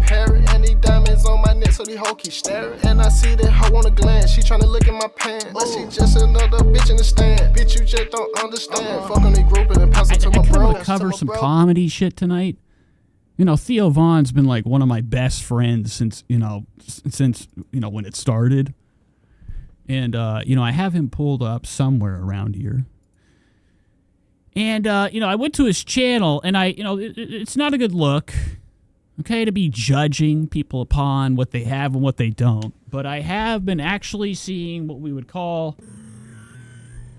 parrot. And these diamonds on my neck, so these hoes keep staring. And I see that hoe on a glance, she tryna look in my pants. But she just another bitch in the stand. Bitch, you just don't understand. Fuck on the group and pass it to my bro. I want to cover some comedy shit tonight. You know, Theo Vaughn's been like one of my best friends since when it started. And, I have him pulled up somewhere around here. And, I went to his channel, and it's not a good look, okay, to be judging people upon what they have and what they don't. But I have been actually seeing what we would call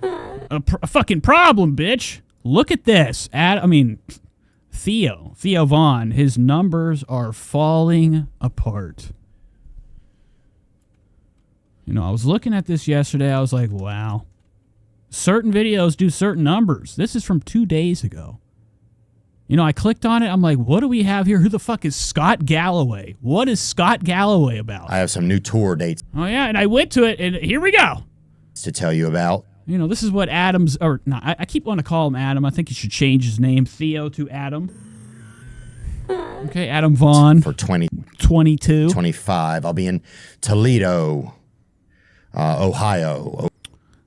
a fucking problem, bitch. Look at this. Theo Vaughn, his numbers are falling apart. I was looking at this yesterday. I was like, wow. Certain videos do certain numbers. This is from 2 days ago. I clicked on it. I'm like, what do we have here? Who the fuck is Scott Galloway? What is Scott Galloway about? I have some new tour dates. Oh, yeah, and I went to it, and here we go. To tell you about. This is what Adam's, or no, I keep wanting to call him Adam. I think he should change his name, Theo, to Adam. Okay, Adam Vaughn. For 22. 25. I'll be in Toledo, Ohio.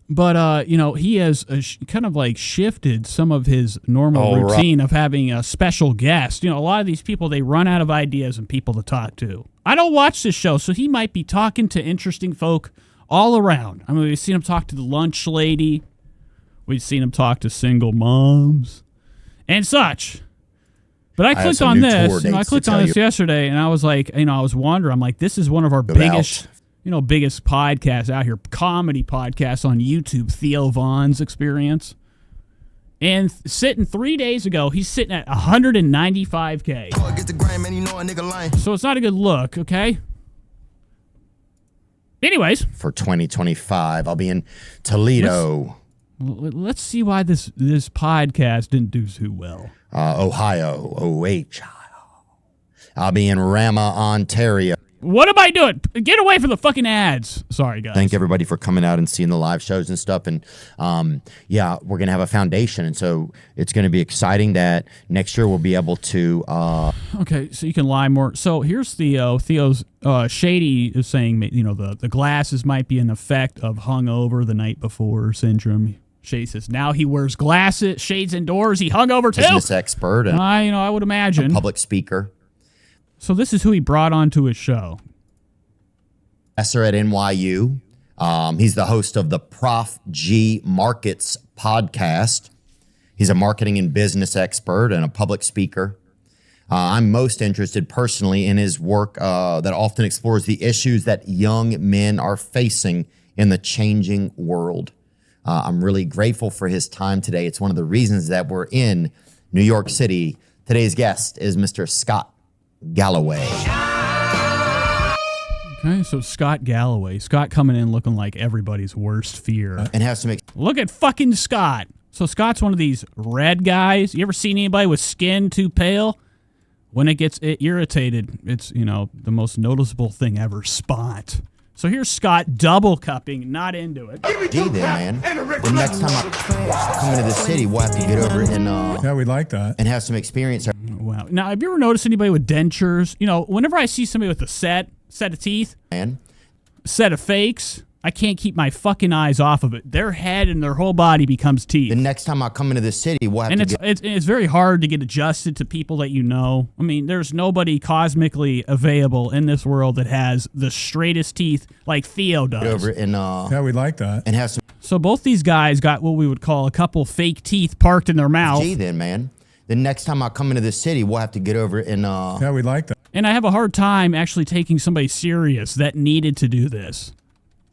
But, he has kind of like shifted some of his normal routine of having a special guest. A lot of these people, they run out of ideas and people to talk to. I don't watch this show, so he might be talking to interesting folk all around. We've seen him talk to the lunch lady. We've seen him talk to single moms and such. But I clicked on this. I clicked on this yesterday, and I was like, I was wondering. I'm like, this is one of our biggest podcasts out here, comedy podcasts on YouTube, Theo Vaughn's Experience. And sitting 3 days ago, he's sitting at 195K. So it's not a good look, okay? Anyways. For 2025, I'll be in Toledo. Let's see why this podcast didn't do too well. Ohio, I'll be in Rama, Ontario. What am I doing? Get away from the fucking ads. Sorry, guys. Thank everybody for coming out and seeing the live shows and stuff. And, we're going to have a foundation. And so it's going to be exciting that next year we'll be able to... Okay, so you can lie more. So here's Theo. Theo's Shady is saying, the glasses might be an effect of hungover the night before syndrome. Shady says, now he wears glasses, shades indoors. He hungover too. Business expert. And I would imagine. A public speaker. So this is who he brought onto his show. Professor at NYU. He's the host of the Prof G Markets podcast. He's a marketing and business expert and a public speaker. I'm most interested personally in his work that often explores the issues that young men are facing in the changing world. I'm really grateful for his time today. It's one of the reasons that we're in New York City. Today's guest is Mr. Scott Galloway. Okay, so Scott Galloway. Scott coming in looking like everybody's worst fear. And has to make... Look at fucking Scott. So Scott's one of these red guys. You ever seen anybody with skin too pale? When it gets irritated, it's, the most noticeable thing ever, spot. So here's Scott double cupping, not into it. Gee, then, man. The next time I come into the city, we'll have to get over and... yeah, we like that. And have some experience. Wow. Now, have you ever noticed anybody with dentures? Whenever I see somebody with a set of teeth, set of fakes, I can't keep my fucking eyes off of it. Their head and their whole body becomes teeth. The next time I come into the city, we'll have to it's very hard to get adjusted to people that you know. There's nobody cosmically available in this world that has the straightest teeth like Theo does. Over and, yeah, we like that. And have some... So both these guys got what we would call a couple fake teeth parked in their mouth. Gee, then, man. The next time I come into the city, we'll have to get over and... yeah, we like that. And I have a hard time actually taking somebody serious that needed to do this.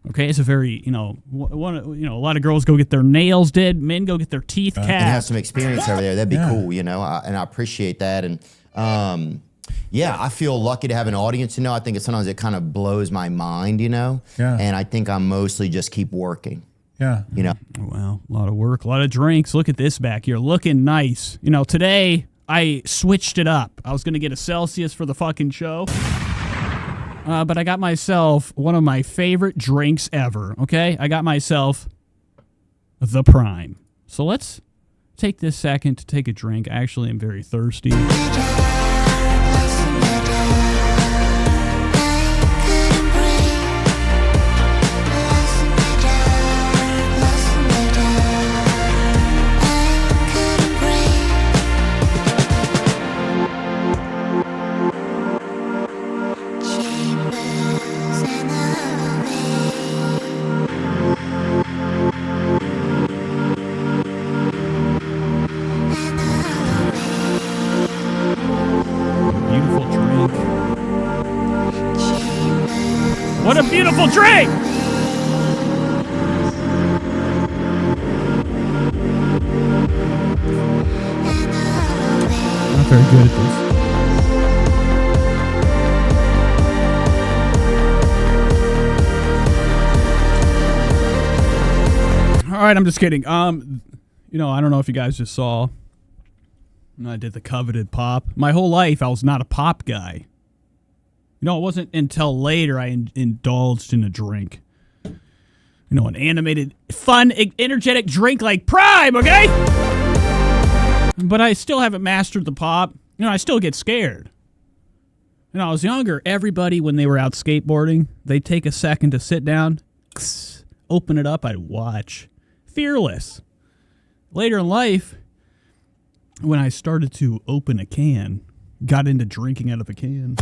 Okay, it's a very, a lot of girls go get their nails did, men go get their teeth capped. And have some experience over there. That'd be cool, and I appreciate that. And, I feel lucky to have an audience, I think sometimes it kind of blows my mind, Yeah. And I think I mostly just keep working. Yeah. Well, a lot of work, a lot of drinks. Look at this back here, looking nice. Today I switched it up. I was going to get a Celsius for the fucking show. But I got myself one of my favorite drinks ever, okay? I got myself the Prime. So let's take this second to take a drink. I actually am very thirsty. beautiful drink. Not very good at this. All right, I'm just kidding. You know, I don't know if you guys just saw. I did the coveted pop. My whole life, I was not a pop guy. You know, it wasn't until later I indulged in a drink. You know, an animated, fun, energetic drink like Prime, okay? But I still haven't mastered the pop. You know, I still get scared. When I was younger, everybody, when they were out skateboarding, they'd take a second to sit down, open it up, I'd watch. Fearless. Later in life, when I started to open a can, got into drinking out of a can.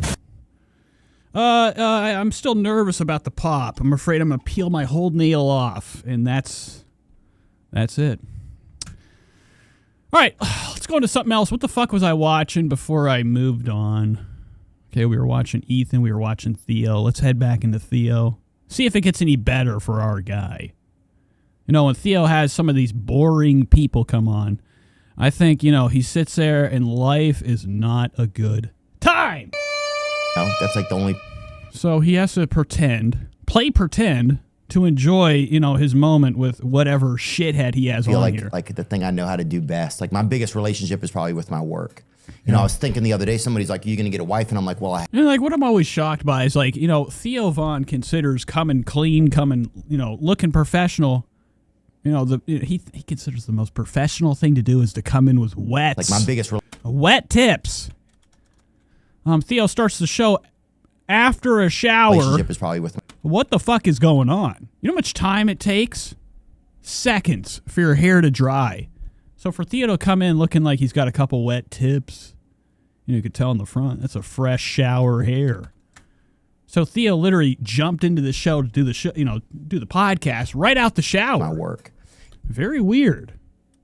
I'm still nervous about the pop. I'm afraid I'm going to peel my whole nail off, and that's it. All right, let's go into something else. What the fuck was I watching before I moved on? Okay, we were watching Ethan. We were watching Theo. Let's head back into Theo. See if it gets any better for our guy. You know, when Theo has some of these boring people come on, I think, you know, he sits there and life is not a good time. No, that's like the only... So he has to play pretend to enjoy, you know, his moment with whatever shithead he has on here. Like the thing I know how to do best. Like my biggest relationship is probably with my work. You know, I was thinking the other day, somebody's like, "Are you going to get a wife?" And I'm like, "Well, And like what I'm always shocked by is like, you know, Theo Von considers coming clean, you know, looking professional. You know, he considers the most professional thing to do is to come in with wets. Like my biggest wet tips. Theo starts the show after a shower. Relationship is probably with me. What the fuck is going on? You know how much time it takes? Seconds for your hair to dry. So for Theo to come in looking like he's got a couple wet tips, you could tell in the front, that's a fresh shower hair. So Theo literally jumped into the show to do the show, you know, do the podcast right out the shower. My work. Very weird.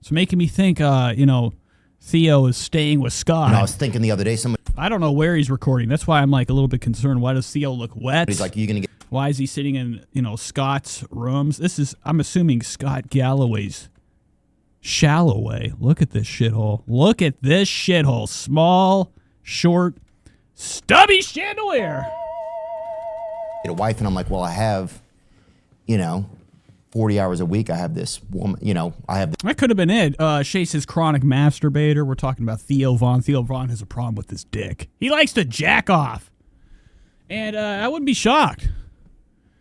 It's making me think, you know, Theo is staying with Scott. And I was thinking the other day, I don't know where he's recording. That's why I'm like a little bit concerned. Why does Theo look wet? He's like, "Are you going to get..." Why is he sitting in, you know, Scott's rooms? This is, I'm assuming, Scott Galloway's Shalloway. Look at this shithole. Look at this shithole. Small, short, stubby chandelier. Get a wife, and I'm like, "Well, I have, you know, 40 hours a week. I have this woman, you know, I have..." That could have been it. Shay says chronic masturbator. We're talking about Theo Von. Theo Von has a problem with his dick. He likes to jack off. And I wouldn't be shocked.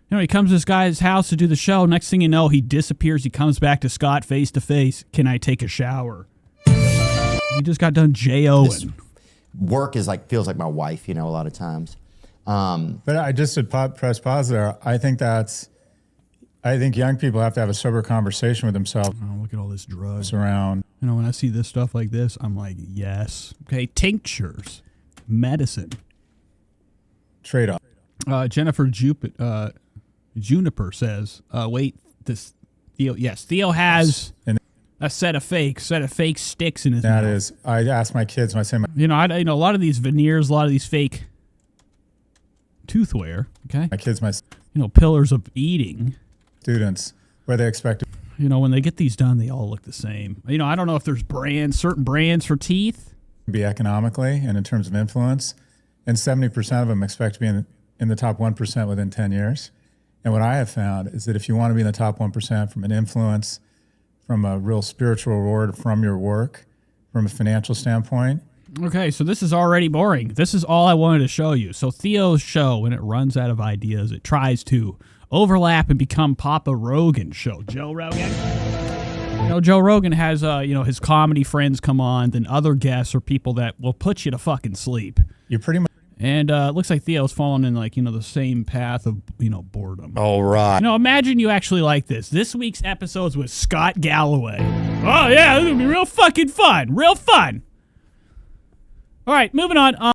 You know, he comes to this guy's house to do the show. Next thing you know, he disappears. He comes back to Scott face to face. "Can I take a shower?" He just got done J.O.ing. Work is like, feels like my wife, you know, a lot of times. But I just did press pause there. I think young people have to have a sober conversation with themselves. Oh, look at all this drugs Around. You know, when I see this stuff like this, I'm like, yes. Okay, tinctures, medicine. Trade-off. Jennifer Juniper says, wait, this Theo, yes, Theo has a set of fake sticks in his mouth. That is, I ask my kids when I say you know, a lot of these veneers, a lot of these fake toothwear, okay? my kids, Pillars of eating. students, where they expect to You know, when they get these done, they all look the same. You know, I don't know if there's certain brands for teeth. be economically and in terms of influence, and 70% of them expect to be in the top 1% within 10 years. And what I have found is that if you want to be in the top 1% from an influence, from a real spiritual reward from your work, from a financial standpoint. Okay, so this is already boring. This is all I wanted to show you. So Theo's show, when it runs out of ideas, it tries to overlap and become Papa Rogan's show. Joe Rogan? You know, Joe Rogan has, his comedy friends come on, then other guests or people that will put you to fucking sleep. You're pretty much... And it looks like Theo's fallen in, the same path of, boredom. All right. Imagine you actually like this. This week's episode's with Scott Galloway. Oh, yeah, this is going to be real fucking fun. Real fun. All right, moving on.